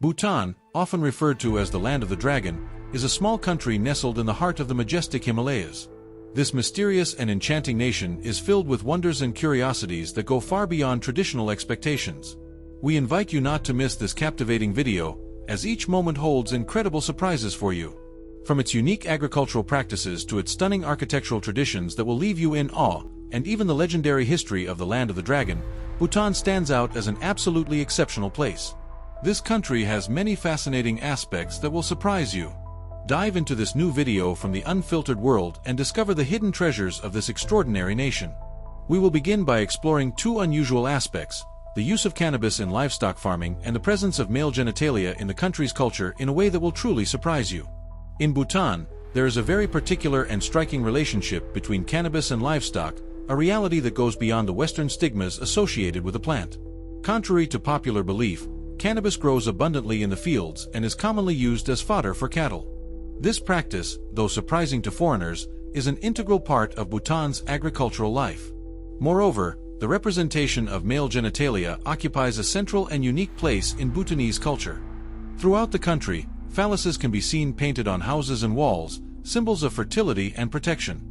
Bhutan, often referred to as the Land of the Dragon, is a small country nestled in the heart of the majestic Himalayas. This mysterious and enchanting nation is filled with wonders and curiosities that go far beyond traditional expectations. We invite you not to miss this captivating video, as each moment holds incredible surprises for you. From its unique agricultural practices to its stunning architectural traditions that will leave you in awe, and even the legendary history of the Land of the Dragon, Bhutan stands out as an absolutely exceptional place. This country has many fascinating aspects that will surprise you. Dive into this new video from the unfiltered world and discover the hidden treasures of this extraordinary nation. We will begin by exploring two unusual aspects: the use of cannabis in livestock farming and the presence of male genitalia in the country's culture in a way that will truly surprise you. In Bhutan, there is a very particular and striking relationship between cannabis and livestock, a reality that goes beyond the Western stigmas associated with the plant. Contrary to popular belief, cannabis grows abundantly in the fields and is commonly used as fodder for cattle. This practice, though surprising to foreigners, is an integral part of Bhutan's agricultural life. Moreover, the representation of male genitalia occupies a central and unique place in Bhutanese culture. Throughout the country, phalluses can be seen painted on houses and walls, symbols of fertility and protection.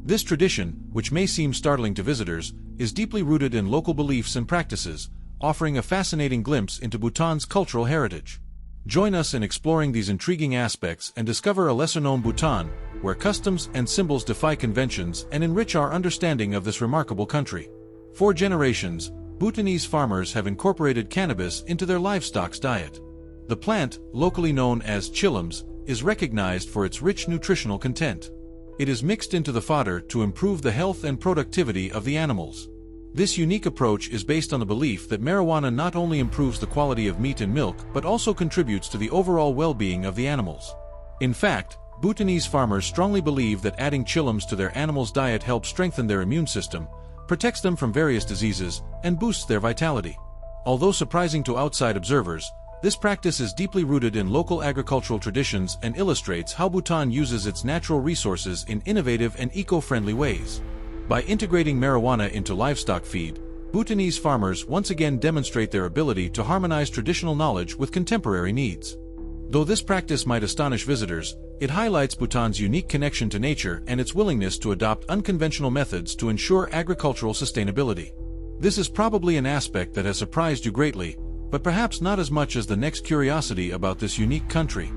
This tradition, which may seem startling to visitors, is deeply rooted in local beliefs and practices, offering a fascinating glimpse into Bhutan's cultural heritage. Join us in exploring these intriguing aspects and discover a lesser-known Bhutan, where customs and symbols defy conventions and enrich our understanding of this remarkable country. For generations, Bhutanese farmers have incorporated cannabis into their livestock's diet. The plant, locally known as chillums, is recognized for its rich nutritional content. It is mixed into the fodder to improve the health and productivity of the animals. This unique approach is based on the belief that marijuana not only improves the quality of meat and milk but also contributes to the overall well-being of the animals. In fact, Bhutanese farmers strongly believe that adding chillums to their animals' diet helps strengthen their immune system, protects them from various diseases, and boosts their vitality. Although surprising to outside observers, this practice is deeply rooted in local agricultural traditions and illustrates how Bhutan uses its natural resources in innovative and eco-friendly ways. By integrating marijuana into livestock feed, Bhutanese farmers once again demonstrate their ability to harmonize traditional knowledge with contemporary needs. Though this practice might astonish visitors, it highlights Bhutan's unique connection to nature and its willingness to adopt unconventional methods to ensure agricultural sustainability. This is probably an aspect that has surprised you greatly, but perhaps not as much as the next curiosity about this unique country.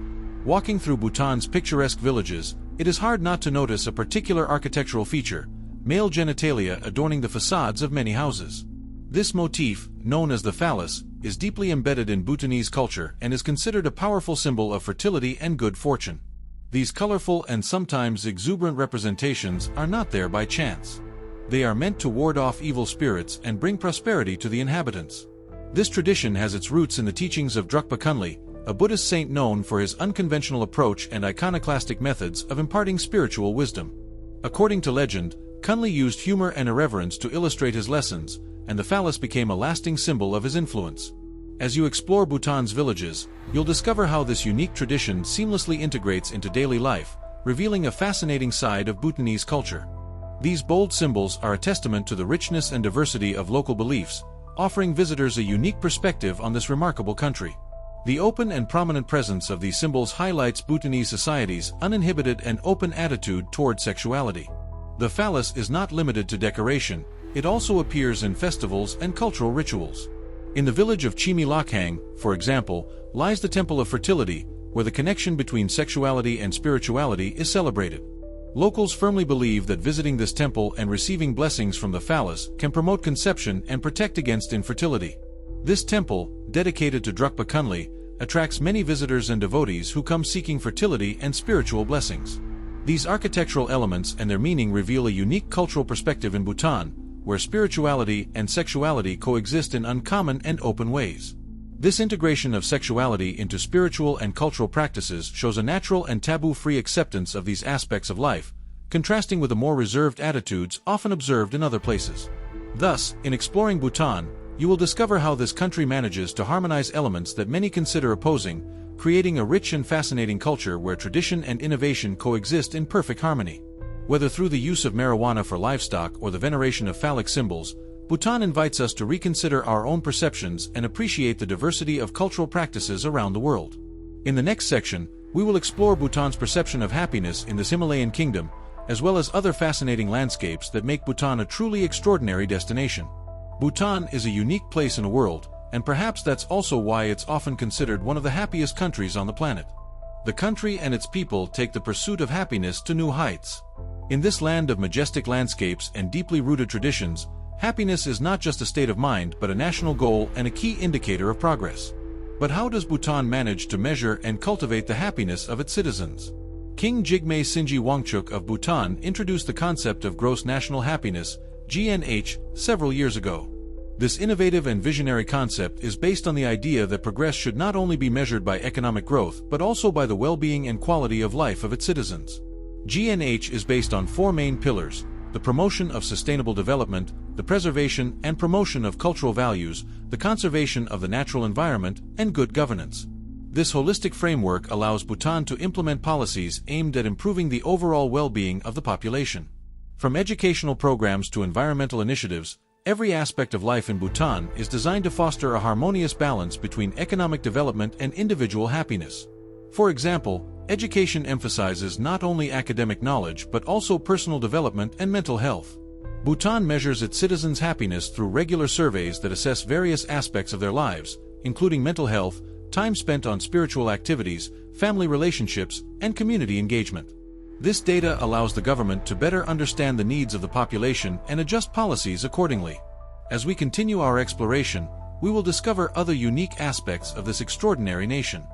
Walking through Bhutan's picturesque villages, it is hard not to notice a particular architectural feature: male genitalia adorning the facades of many houses. This motif, known as the phallus, is deeply embedded in Bhutanese culture and is considered a powerful symbol of fertility and good fortune. These colorful and sometimes exuberant representations are not there by chance. They are meant to ward off evil spirits and bring prosperity to the inhabitants. This tradition has its roots in the teachings of Drukpa Kunli, a Buddhist saint known for his unconventional approach and iconoclastic methods of imparting spiritual wisdom. According to legend, Kunli used humor and irreverence to illustrate his lessons, and the phallus became a lasting symbol of his influence. As you explore Bhutan's villages, you'll discover how this unique tradition seamlessly integrates into daily life, revealing a fascinating side of Bhutanese culture. These bold symbols are a testament to the richness and diversity of local beliefs, offering visitors a unique perspective on this remarkable country. The open and prominent presence of these symbols highlights Bhutanese society's uninhibited and open attitude toward sexuality. The phallus is not limited to decoration, it also appears in festivals and cultural rituals. In the village of Chimi Lakhang, for example, lies the Temple of Fertility, where the connection between sexuality and spirituality is celebrated. Locals firmly believe that visiting this temple and receiving blessings from the phallus can promote conception and protect against infertility. This temple, dedicated to Drukpa Kunli, attracts many visitors and devotees who come seeking fertility and spiritual blessings. These architectural elements and their meaning reveal a unique cultural perspective in Bhutan, where spirituality and sexuality coexist in uncommon and open ways. This integration of sexuality into spiritual and cultural practices shows a natural and taboo-free acceptance of these aspects of life, contrasting with the more reserved attitudes often observed in other places. Thus, in exploring Bhutan, you will discover how this country manages to harmonize elements that many consider opposing, creating a rich and fascinating culture where tradition and innovation coexist in perfect harmony. Whether through the use of marijuana for livestock or the veneration of phallic symbols, Bhutan invites us to reconsider our own perceptions and appreciate the diversity of cultural practices around the world. In the next section, we will explore Bhutan's perception of happiness in this Himalayan kingdom, as well as other fascinating landscapes that make Bhutan a truly extraordinary destination. Bhutan is a unique place in the world, and perhaps that's also why it's often considered one of the happiest countries on the planet. The country and its people take the pursuit of happiness to new heights. In this land of majestic landscapes and deeply rooted traditions, happiness is not just a state of mind but a national goal and a key indicator of progress. But how does Bhutan manage to measure and cultivate the happiness of its citizens? King Jigme Sinji Wangchuk of Bhutan introduced the concept of gross national happiness, GNH, several years ago. This innovative and visionary concept is based on the idea that progress should not only be measured by economic growth but also by the well-being and quality of life of its citizens. GNH is based on four main pillars: the promotion of sustainable development, the preservation and promotion of cultural values, the conservation of the natural environment, and good governance. This holistic framework allows Bhutan to implement policies aimed at improving the overall well-being of the population. From educational programs to environmental initiatives, every aspect of life in Bhutan is designed to foster a harmonious balance between economic development and individual happiness. For example, education emphasizes not only academic knowledge but also personal development and mental health. Bhutan measures its citizens' happiness through regular surveys that assess various aspects of their lives, including mental health, time spent on spiritual activities, family relationships, and community engagement. This data allows the government to better understand the needs of the population and adjust policies accordingly. As we continue our exploration, we will discover other unique aspects of this extraordinary nation.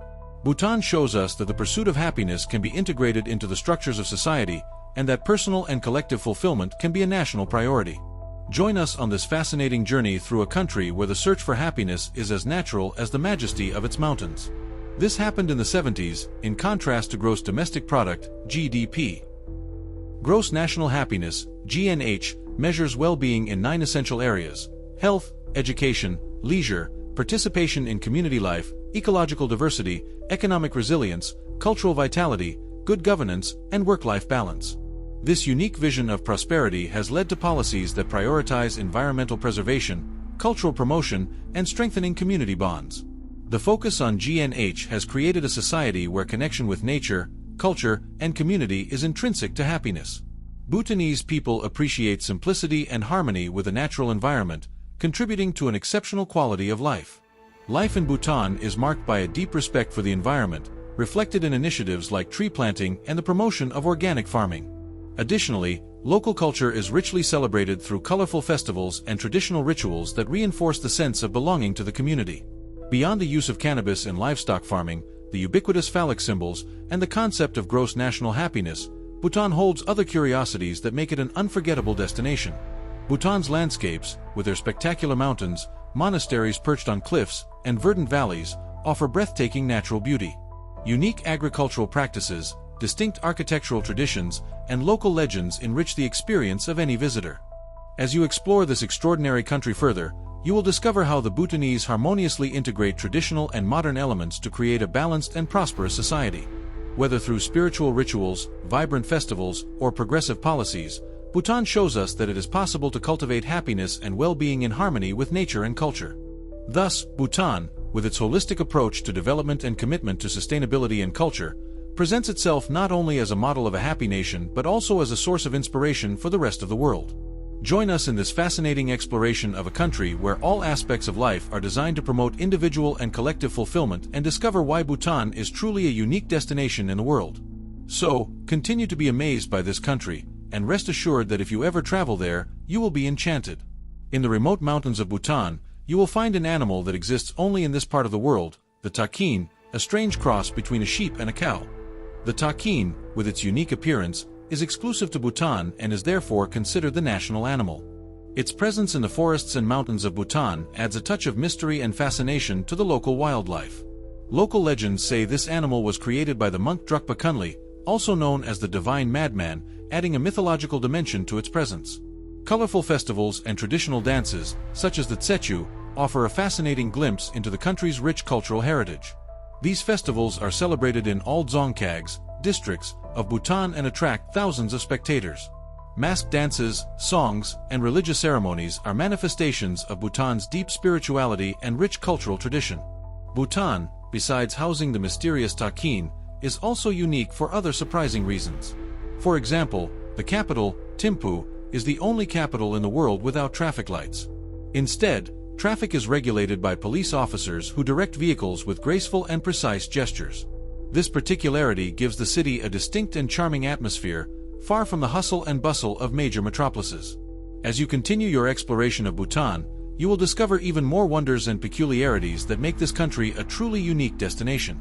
Bhutan shows us that the pursuit of happiness can be integrated into the structures of society, and that personal and collective fulfillment can be a national priority. Join us on this fascinating journey through a country where the search for happiness is as natural as the majesty of its mountains. This happened in the 70s, in contrast to gross domestic product, GDP. Gross national happiness, GNH, measures well-being in 9 essential areas: health, education, leisure, participation in community life, ecological diversity, economic resilience, cultural vitality, good governance, and work-life balance. This unique vision of prosperity has led to policies that prioritize environmental preservation, cultural promotion, and strengthening community bonds. The focus on GNH has created a society where connection with nature, culture, and community is intrinsic to happiness. Bhutanese people appreciate simplicity and harmony with the natural environment, contributing to an exceptional quality of life. Life in Bhutan is marked by a deep respect for the environment, reflected in initiatives like tree planting and the promotion of organic farming. Additionally, local culture is richly celebrated through colorful festivals and traditional rituals that reinforce the sense of belonging to the community. Beyond the use of cannabis in livestock farming, the ubiquitous phallic symbols, and the concept of gross national happiness, Bhutan holds other curiosities that make it an unforgettable destination. Bhutan's landscapes, with their spectacular mountains, monasteries perched on cliffs, and verdant valleys, offer breathtaking natural beauty. Unique agricultural practices, distinct architectural traditions, and local legends enrich the experience of any visitor. As you explore this extraordinary country further, you will discover how the Bhutanese harmoniously integrate traditional and modern elements to create a balanced and prosperous society. Whether through spiritual rituals, vibrant festivals, or progressive policies, Bhutan shows us that it is possible to cultivate happiness and well-being in harmony with nature and culture. Thus, Bhutan, with its holistic approach to development and commitment to sustainability and culture, presents itself not only as a model of a happy nation but also as a source of inspiration for the rest of the world. Join us in this fascinating exploration of a country where all aspects of life are designed to promote individual and collective fulfillment and discover why Bhutan is truly a unique destination in the world. So, continue to be amazed by this country, and rest assured that if you ever travel there, you will be enchanted. In the remote mountains of Bhutan, you will find an animal that exists only in this part of the world, the takin, a strange cross between a sheep and a cow. The takin, with its unique appearance, is exclusive to Bhutan and is therefore considered the national animal. Its presence in the forests and mountains of Bhutan adds a touch of mystery and fascination to the local wildlife. Local legends say this animal was created by the monk Drukpa Kunli, also known as the Divine Madman, adding a mythological dimension to its presence. Colorful festivals and traditional dances, such as the Tsechu, offer a fascinating glimpse into the country's rich cultural heritage. These festivals are celebrated in all Dzongkhags, districts, of Bhutan and attract thousands of spectators. Masked dances, songs, and religious ceremonies are manifestations of Bhutan's deep spirituality and rich cultural tradition. Bhutan, besides housing the mysterious Takin, is also unique for other surprising reasons. For example, the capital, Thimphu, is the only capital in the world without traffic lights. Instead, traffic is regulated by police officers who direct vehicles with graceful and precise gestures. This particularity gives the city a distinct and charming atmosphere, far from the hustle and bustle of major metropolises. As you continue your exploration of Bhutan, you will discover even more wonders and peculiarities that make this country a truly unique destination.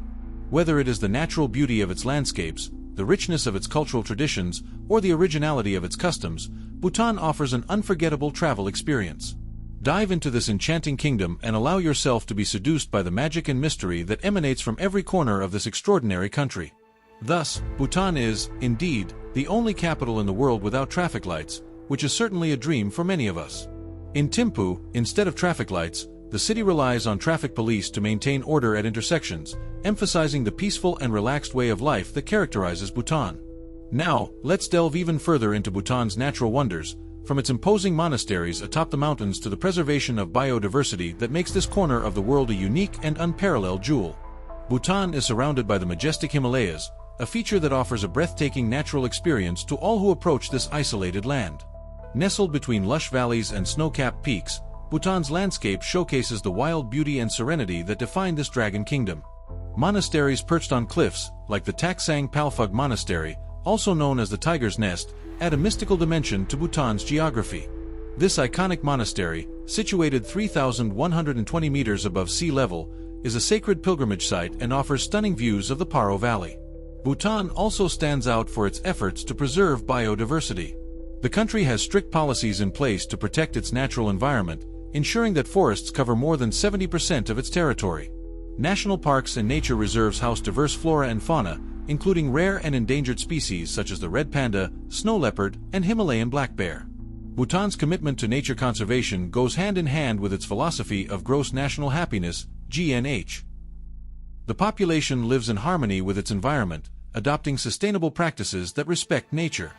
Whether it is the natural beauty of its landscapes, the richness of its cultural traditions, or the originality of its customs, Bhutan offers an unforgettable travel experience. Dive into this enchanting kingdom and allow yourself to be seduced by the magic and mystery that emanates from every corner of this extraordinary country. Thus, Bhutan is, indeed, the only capital in the world without traffic lights, which is certainly a dream for many of us. In Thimphu, instead of traffic lights, the city relies on traffic police to maintain order at intersections, emphasizing the peaceful and relaxed way of life that characterizes Bhutan. Now, let's delve even further into Bhutan's natural wonders, from its imposing monasteries atop the mountains to the preservation of biodiversity that makes this corner of the world a unique and unparalleled jewel. Bhutan is surrounded by the majestic Himalayas, a feature that offers a breathtaking natural experience to all who approach this isolated land. Nestled between lush valleys and snow-capped peaks, Bhutan's landscape showcases the wild beauty and serenity that define this dragon kingdom. Monasteries perched on cliffs, like the Taksang Palphug Monastery, also known as the Tiger's Nest, add a mystical dimension to Bhutan's geography. This iconic monastery, situated 3,120 meters above sea level, is a sacred pilgrimage site and offers stunning views of the Paro Valley. Bhutan also stands out for its efforts to preserve biodiversity. The country has strict policies in place to protect its natural environment, ensuring that forests cover more than 70% of its territory. National parks and nature reserves house diverse flora and fauna, including rare and endangered species such as the red panda, snow leopard, and Himalayan black bear. Bhutan's commitment to nature conservation goes hand in hand with its philosophy of gross national happiness, GNH. The population lives in harmony with its environment, adopting sustainable practices that respect nature.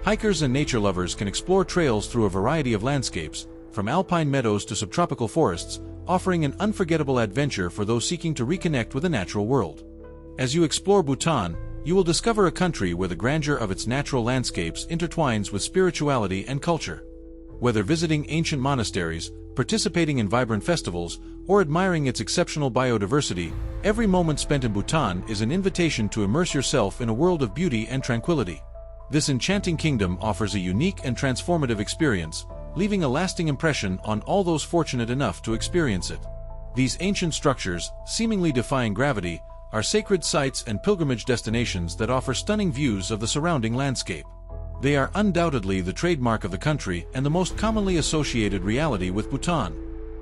Hikers and nature lovers can explore trails through a variety of landscapes, from alpine meadows to subtropical forests, offering an unforgettable adventure for those seeking to reconnect with the natural world. As you explore Bhutan, you will discover a country where the grandeur of its natural landscapes intertwines with spirituality and culture. Whether visiting ancient monasteries, participating in vibrant festivals, or admiring its exceptional biodiversity, every moment spent in Bhutan is an invitation to immerse yourself in a world of beauty and tranquility. This enchanting kingdom offers a unique and transformative experience, leaving a lasting impression on all those fortunate enough to experience it. These ancient structures, seemingly defying gravity, are sacred sites and pilgrimage destinations that offer stunning views of the surrounding landscape. They are undoubtedly the trademark of the country and the most commonly associated reality with Bhutan.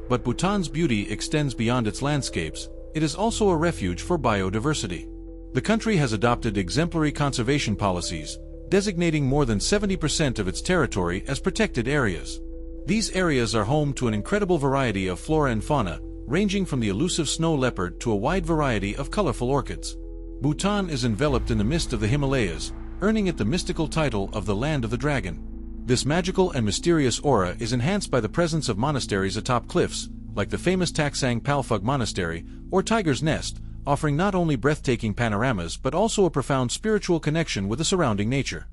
But Bhutan's beauty extends beyond its landscapes. It is also a refuge for biodiversity. The country has adopted exemplary conservation policies, designating more than 70% of its territory as protected areas. These areas are home to an incredible variety of flora and fauna, ranging from the elusive snow leopard to a wide variety of colorful orchids. Bhutan is enveloped in the mist of the Himalayas, earning it the mystical title of the Land of the Dragon. This magical and mysterious aura is enhanced by the presence of monasteries atop cliffs, like the famous Taksang Palphug Monastery or Tiger's Nest, offering not only breathtaking panoramas but also a profound spiritual connection with the surrounding nature.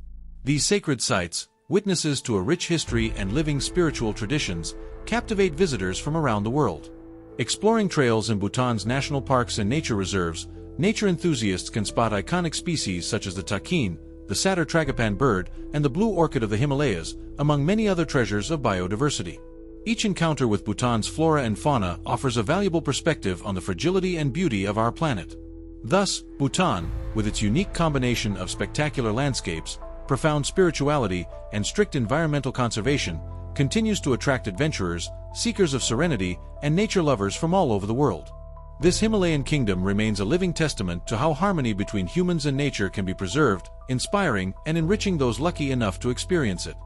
These sacred sites, witnesses to a rich history and living spiritual traditions, captivate visitors from around the world. Exploring trails in Bhutan's national parks and nature reserves, nature enthusiasts can spot iconic species such as the takin, the satyr tragopan bird, and the blue orchid of the Himalayas, among many other treasures of biodiversity. Each encounter with Bhutan's flora and fauna offers a valuable perspective on the fragility and beauty of our planet. Thus, Bhutan, with its unique combination of spectacular landscapes, profound spirituality, and strict environmental conservation, continues to attract adventurers, seekers of serenity, and nature lovers from all over the world. This Himalayan kingdom remains a living testament to how harmony between humans and nature can be preserved, inspiring and enriching those lucky enough to experience it.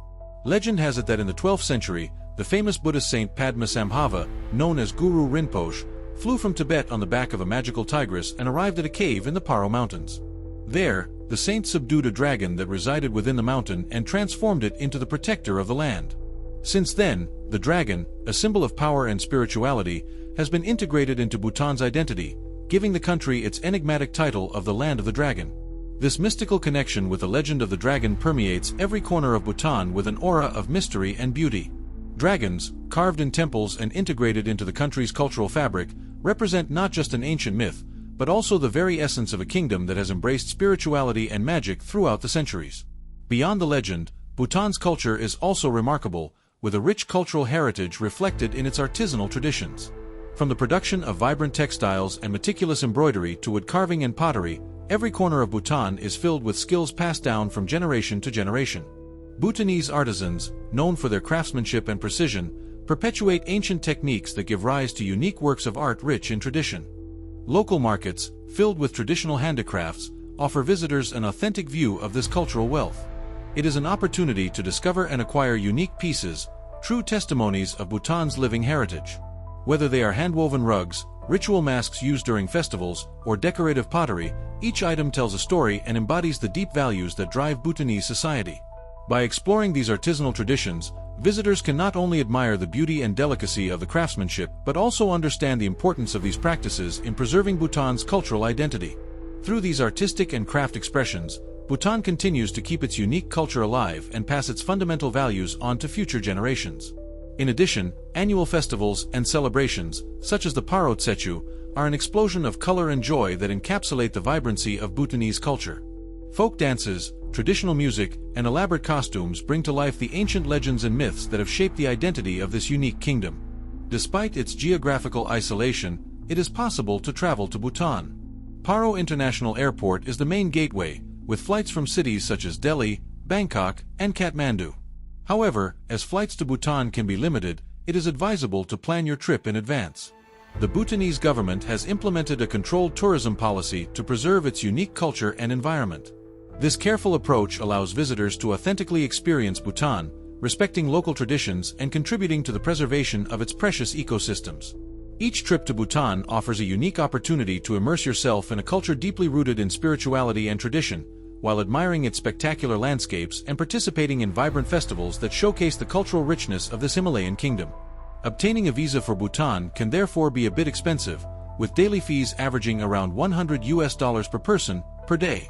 Legend has it that in the 12th century, the famous Buddhist saint Padmasambhava, known as Guru Rinpoche, flew from Tibet on the back of a magical tigress and arrived at a cave in the Paro Mountains. There, The saint subdued a dragon that resided within the mountain and transformed it into the protector of the land. Since then, the dragon, a symbol of power and spirituality, has been integrated into Bhutan's identity, giving the country its enigmatic title of the Land of the Dragon. This mystical connection with the legend of the dragon permeates every corner of Bhutan with an aura of mystery and beauty. Dragons, carved in temples and integrated into the country's cultural fabric, represent not just an ancient myth, but also the very essence of a kingdom that has embraced spirituality and magic throughout the centuries. Beyond the legend, Bhutan's culture is also remarkable, with a rich cultural heritage reflected in its artisanal traditions. From the production of vibrant textiles and meticulous embroidery to wood carving and pottery, every corner of Bhutan is filled with skills passed down from generation to generation. Bhutanese artisans, known for their craftsmanship and precision, perpetuate ancient techniques that give rise to unique works of art rich in tradition. Local markets, filled with traditional handicrafts, offer visitors an authentic view of this cultural wealth. It is an opportunity to discover and acquire unique pieces, true testimonies of Bhutan's living heritage. Whether they are handwoven rugs, ritual masks used during festivals, or decorative pottery, each item tells a story and embodies the deep values that drive Bhutanese society. By exploring these artisanal traditions, visitors can not only admire the beauty and delicacy of the craftsmanship but also understand the importance of these practices in preserving Bhutan's cultural identity. Through these artistic and craft expressions, Bhutan continues to keep its unique culture alive and pass its fundamental values on to future generations. In addition, annual festivals and celebrations, such as the Paro Tsechu, are an explosion of color and joy that encapsulate the vibrancy of Bhutanese culture. Folk dances, traditional music, and elaborate costumes bring to life the ancient legends and myths that have shaped the identity of this unique kingdom. Despite its geographical isolation, it is possible to travel to Bhutan. Paro International Airport is the main gateway, with flights from cities such as Delhi, Bangkok, and Kathmandu. However, as flights to Bhutan can be limited, it is advisable to plan your trip in advance. The Bhutanese government has implemented a controlled tourism policy to preserve its unique culture and environment. This careful approach allows visitors to authentically experience Bhutan, respecting local traditions and contributing to the preservation of its precious ecosystems. Each trip to Bhutan offers a unique opportunity to immerse yourself in a culture deeply rooted in spirituality and tradition, while admiring its spectacular landscapes and participating in vibrant festivals that showcase the cultural richness of this Himalayan kingdom. Obtaining a visa for Bhutan can therefore be a bit expensive, with daily fees averaging around $100 per person per day.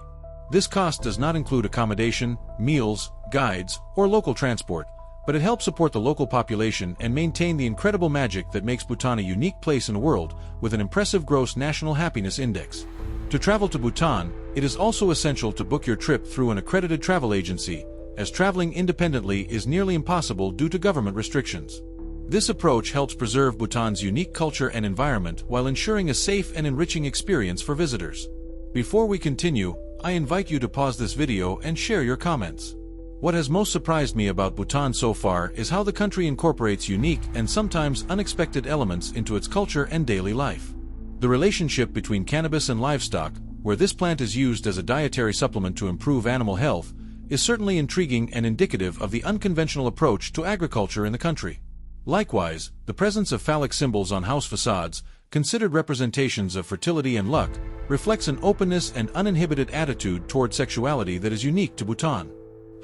This cost does not include accommodation, meals, guides, or local transport, but it helps support the local population and maintain the incredible magic that makes Bhutan a unique place in the world, with an impressive gross national happiness index. To travel to Bhutan, it is also essential to book your trip through an accredited travel agency, as traveling independently is nearly impossible due to government restrictions. This approach helps preserve Bhutan's unique culture and environment while ensuring a safe and enriching experience for visitors. Before we continue, I invite you to pause this video and share your comments. What has most surprised me about Bhutan so far is how the country incorporates unique and sometimes unexpected elements into its culture and daily life. The relationship between cannabis and livestock, where this plant is used as a dietary supplement to improve animal health, is certainly intriguing and indicative of the unconventional approach to agriculture in the country. Likewise, the presence of phallic symbols on house facades, considered representations of fertility and luck, reflects an openness and uninhibited attitude toward sexuality that is unique to Bhutan.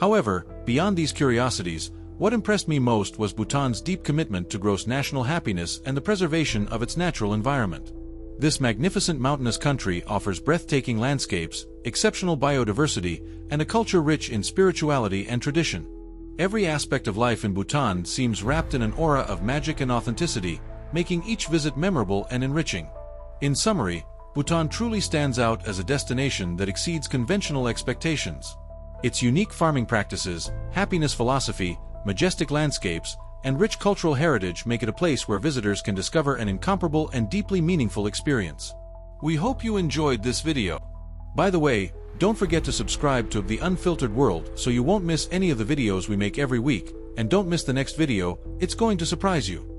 However, beyond these curiosities, what impressed me most was Bhutan's deep commitment to gross national happiness and the preservation of its natural environment. This magnificent mountainous country offers breathtaking landscapes, exceptional biodiversity, and a culture rich in spirituality and tradition. Every aspect of life in Bhutan seems wrapped in an aura of magic and authenticity, making each visit memorable and enriching. In summary, Bhutan truly stands out as a destination that exceeds conventional expectations. Its unique farming practices, happiness philosophy, majestic landscapes, and rich cultural heritage make it a place where visitors can discover an incomparable and deeply meaningful experience. We hope you enjoyed this video. By the way, don't forget to subscribe to The Unfiltered World so you won't miss any of the videos we make every week, and don't miss the next video, it's going to surprise you.